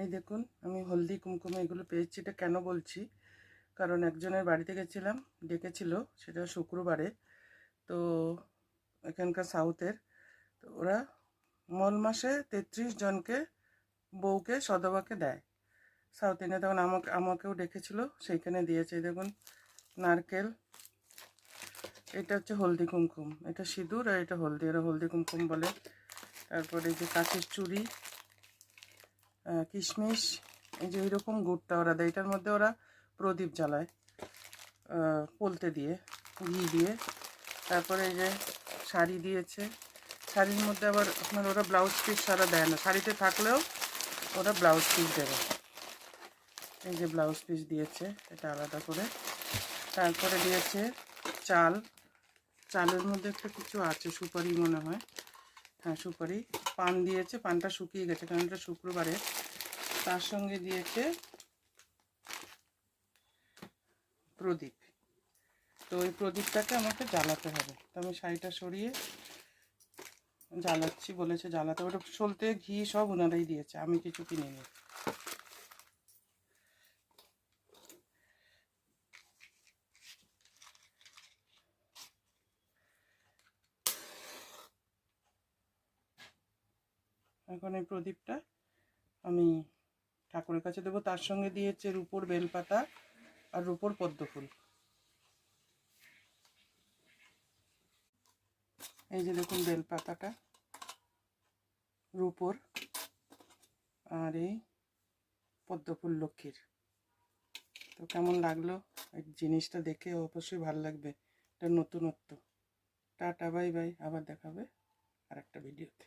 এই দেখুন আমি হলদি কুমকুম এগুলো পেয়েছি। এটা কেন বলছি, কারণ একজনের বাড়িতে গেছিলাম, ডেকেছিল, সেটা শুক্রবারে। তো এখানকার সাউথের, তো ওরা মল মাসে 33 জনকে বউকে সধবাকে দেয় সাউথ ইন্ডিয়া। তখন আমাকেও ডেকেছিল, সেইখানে দিয়েছে। দেখুন নারকেল, এটা হচ্ছে হলদি কুমকুম, এটা সিঁদুর আর এটা হলদি, এরা হলদি কুমকুম বলে। তারপরে এই যে কাঁচের চুড়ি, কিশমিশ, এই যে এইরকম গুড়টা ওরা দেয়। এটার মধ্যে ওরা প্রদীপ জ্বালায় পোলতে দিয়ে, ঘি দিয়ে। তারপরে এই যে শাড়ি দিয়েছে, শাড়ির মধ্যে আবার আপনার ওরা ব্লাউজ পিস সারা দেয় না, শাড়িতে থাকলেও ওরা ব্লাউজ পিস দেবে। এই যে ব্লাউজ পিস দিয়েছে, এটা আলাদা করে। তারপরে দিয়েছে চাল, চালের মধ্যে একটা কিছু আছে, সুপারি মনে হয়, হ্যাঁ সুপারি। পান দিয়েছে, পানটা শুকিয়ে গেছে কারণ এটা শুক্রবারে। তার সঙ্গে দিয়েছে প্রদীপ। তো ওই প্রদীপটাকে আমাকে জ্বালাতে হবে। তো আমি শাড়িটা সরিয়ে জ্বালাচ্ছি, বলেছে জ্বালাতে। ওটা সলতে ঘি সব ওনারাই দিয়েছে, আমি কিছু কিনিনি। এখন এই প্রদীপটা আমি ঠাকুরের কাছে দেবো। তার সঙ্গে দিয়েছে রূপোর বেলপাতা আর রূপোর পদ্ম ফুল। এই যে দেখুন বেলপাতাটা রূপোর, আর এই পদ্ম ফুল লক্ষ্মীর। তো কেমন লাগলো এই জিনিসটা দেখে? অবশ্যই ভালো লাগবে, এটা নতুনত্ব। টাটা, বাই বাই, আবার দেখাবে আর একটা ভিডিওতে।